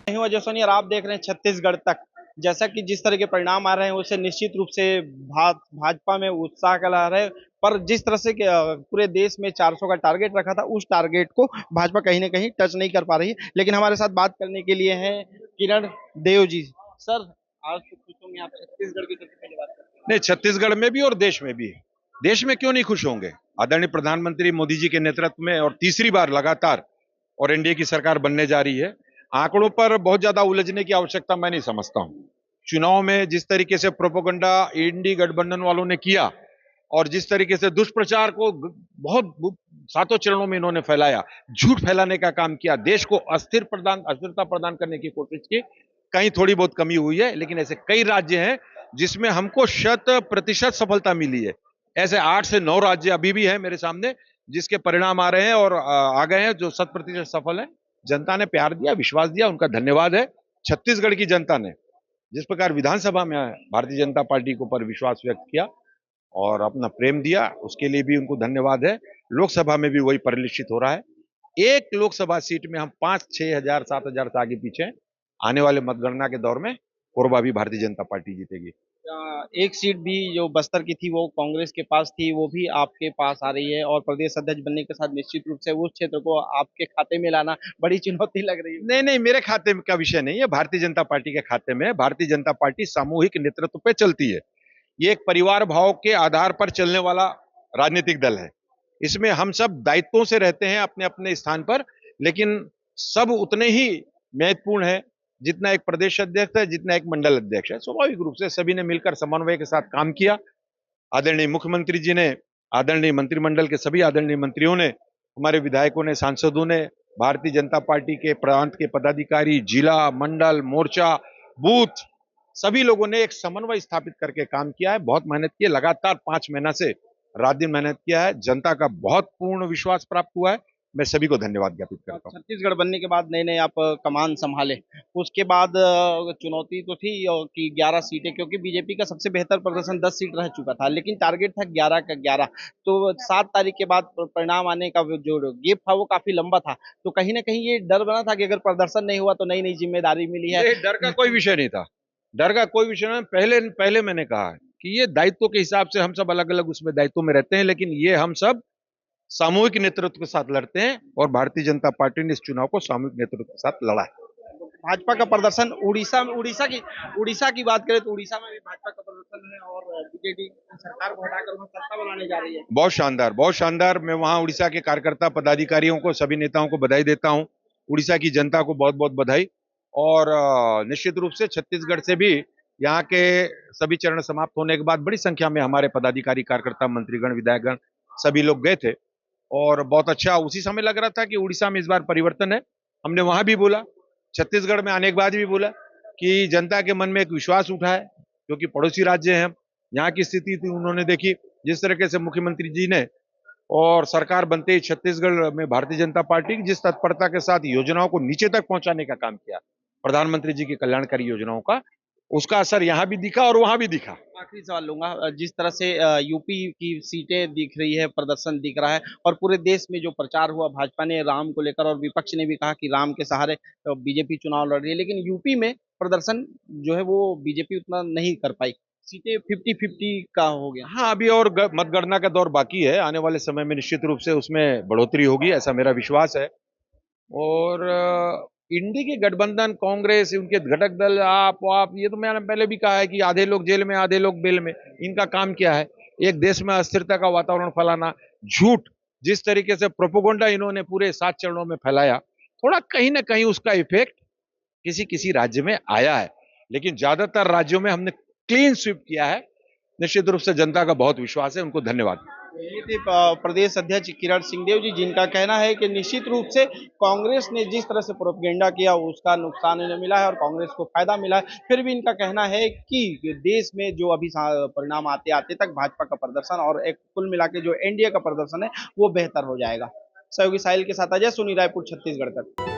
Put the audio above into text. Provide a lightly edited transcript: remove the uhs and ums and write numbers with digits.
नहीं हुआ जसवनी, और आप देख रहे हैं छत्तीसगढ़ तक जैसा कि जिस तरह के परिणाम आ रहे हैं उससे निश्चित रूप से भाजपा में उत्साह का लहर है। पर जिस तरह से पूरे देश में 400 का टारगेट रखा था, उस टारगेट को भाजपा कहीं ना कहीं टच नहीं कर पा रही है। लेकिन हमारे साथ बात करने के लिए हैं किरण देव जी। सर, आज तो खुश होंगे आप, छत्तीसगढ़ की सबसे पहले बात करते नहीं, छत्तीसगढ़ में भी और देश में भी। देश में क्यों नहीं खुश होंगे? आदरणीय प्रधानमंत्री मोदी जी के नेतृत्व में और तीसरी बार लगातार और एनडीए की सरकार बनने जा रही है। आंकड़ों पर बहुत ज्यादा उलझने की आवश्यकता मैं नहीं समझता हूं। चुनाव में जिस तरीके से प्रोपोगंडा इंडी गठबंधन वालों ने किया और जिस तरीके से दुष्प्रचार को बहुत सातों चरणों में इन्होंने फैलाया, झूठ फैलाने का काम किया, देश को अस्थिरता प्रदान करने की कोशिश की। कहीं थोड़ी बहुत कमी हुई है, लेकिन ऐसे कई राज्य हैं जिसमें हमको 100% सफलता मिली है। ऐसे 8 से 9 राज्य अभी भी है मेरे सामने, जिसके परिणाम आ रहे हैं और आ गए हैं, जो 100% सफल है। जनता ने प्यार दिया, विश्वास दिया, उनका धन्यवाद है। छत्तीसगढ़ की जनता ने जिस प्रकार विधानसभा में भारतीय जनता पार्टी के ऊपर विश्वास व्यक्त किया और अपना प्रेम दिया, उसके लिए भी उनको धन्यवाद है। लोकसभा में भी वही परिलक्षित हो रहा है। एक लोकसभा सीट में हम 5-6 हजार 7 हजार से आगे पीछे हैं। आने वाले मतगणना के दौर में कोरबा भी भारतीय जनता पार्टी जीतेगी। एक सीट भी जो बस्तर की थी वो कांग्रेस के पास थी, वो भी आपके पास आ रही है, और प्रदेश अध्यक्ष बनने के साथ निश्चित रूप से उस क्षेत्र को आपके खाते में लाना बड़ी चुनौती लग रही है। नहीं नहीं, मेरे खाते का विषय नहीं है, भारतीय जनता पार्टी के खाते में है। भारतीय जनता पार्टी सामूहिक नेतृत्व पे चलती है। ये एक परिवार भाव के आधार पर चलने वाला राजनीतिक दल है। इसमें हम सब दायित्वों से रहते हैं अपने अपने स्थान पर, लेकिन सब उतने ही महत्वपूर्ण है जितना एक प्रदेश अध्यक्ष है, जितना एक मंडल अध्यक्ष है। स्वाभाविक रूप से सभी ने मिलकर समन्वय के साथ काम किया। आदरणीय मुख्यमंत्री जी ने, आदरणीय मंत्रिमंडल के सभी आदरणीय मंत्रियों ने, हमारे विधायकों ने, सांसदों ने, भारतीय जनता पार्टी के प्रांत के पदाधिकारी, जिला, मंडल, मोर्चा, बूथ, सभी लोगों ने एक समन्वय स्थापित करके काम किया है। बहुत मेहनत की है, लगातार 5 महीना से रात दिन मेहनत किया है। जनता का बहुत पूर्ण विश्वास प्राप्त हुआ है। मैं सभी को धन्यवाद ज्ञापित करता हूँ। छत्तीसगढ़ बनने के बाद नए नए आप कमान संभाले, उसके बाद चुनौती तो थी कि 11 सीटें, क्योंकि बीजेपी का सबसे बेहतर प्रदर्शन 10 सीट रह चुका था, लेकिन टारगेट था 11 का 11। तो 7 तारीख के बाद परिणाम आने का जो गेप था वो काफी लंबा था। तो कहीं ना कहीं ये डर बना था कि अगर प्रदर्शन नहीं हुआ तो नई नई जिम्मेदारी मिली है। डर का कोई विषय नहीं था। डर का कोई विषय नहीं। पहले पहले मैंने कहा कि ये दायित्व के हिसाब से हम सब अलग अलग उसमें दायित्व में रहते हैं, लेकिन ये हम सब सामूहिक नेतृत्व के साथ लड़ते हैं और भारतीय जनता पार्टी ने इस चुनाव को सामूहिक नेतृत्व के साथ लड़ा है। भाजपा का प्रदर्शन उड़ीसा की बात करें तो उड़ीसा में भी भाजपा का प्रदर्शन है, और बीजेपी सरकार को हटाकर वहाँ सत्ता बनाने जा रही है। बहुत शानदार, बहुत शानदार। मैं वहां उड़ीसा के कार्यकर्ता, पदाधिकारियों को, सभी नेताओं को बधाई देता हूं। उड़ीसा की जनता को बहुत बहुत बधाई। और निश्चित रूप से छत्तीसगढ़ से भी यहाँ के सभी चरण समाप्त होने के बाद बड़ी संख्या में हमारे पदाधिकारी, कार्यकर्ता, मंत्रीगण, विधायकगण सभी लोग गए थे और बहुत अच्छा उसी समय लग रहा था कि उड़ीसा में इस बार परिवर्तन है। हमने वहां भी बोला, छत्तीसगढ़ में आने के बाद भी बोला कि जनता के मन में एक विश्वास उठा है, क्योंकि पड़ोसी राज्य हैं। यहाँ की स्थिति थी, उन्होंने देखी। जिस तरीके से मुख्यमंत्री जी ने और सरकार बनते ही छत्तीसगढ़ में भारतीय जनता पार्टी की जिस तत्परता के साथ योजनाओं को नीचे तक पहुंचाने का काम किया, प्रधानमंत्री जी की कल्याणकारी योजनाओं का, उसका असर यहाँ भी दिखा और वहां भी दिखा। आखिरी सवाल लूंगा, जिस तरह से यूपी की सीटें दिख रही है, प्रदर्शन दिख रहा है, और पूरे देश में जो प्रचार हुआ भाजपा ने राम को लेकर, और विपक्ष ने भी कहा कि राम के सहारे बीजेपी चुनाव लड़ रही है, लेकिन यूपी में प्रदर्शन जो है वो बीजेपी उतना नहीं कर पाई, सीटें 50-50 का हो गया। हाँ, अभी और मतगणना का दौर बाकी है। आने वाले समय में निश्चित रूप से उसमें बढ़ोतरी होगी, ऐसा मेरा विश्वास है। और इंडी के गठबंधन, कांग्रेस, उनके घटक दल, आप ये तो मैंने पहले भी कहा है कि आधे लोग जेल में, आधे लोग बेल में। इनका काम क्या है? एक देश में अस्थिरता का वातावरण फैलाना, झूठ, जिस तरीके से प्रोपोगंडा इन्होंने पूरे 7 चरणों में फैलाया, थोड़ा कहीं ना कहीं उसका इफेक्ट किसी किसी राज्य में आया है, लेकिन ज्यादातर राज्यों में हमने क्लीन स्वीप किया है। निश्चित रूप से जनता का बहुत विश्वास है, उनको धन्यवाद। ये थे प्रदेश अध्यक्ष किरण सिंहदेव जी, जिनका कहना है कि निश्चित रूप से कांग्रेस ने जिस तरह से प्रोपेगेंडा किया उसका नुकसान इन्हें मिला है और कांग्रेस को फायदा मिला है। फिर भी इनका कहना है कि देश में जो अभी परिणाम आते आते तक भाजपा का प्रदर्शन और एक कुल मिला के जो एनडीए का प्रदर्शन है वो बेहतर हो जाएगा। सहयोगी साहिल के साथ अजय सोनी, रायपुर, छत्तीसगढ़ तक।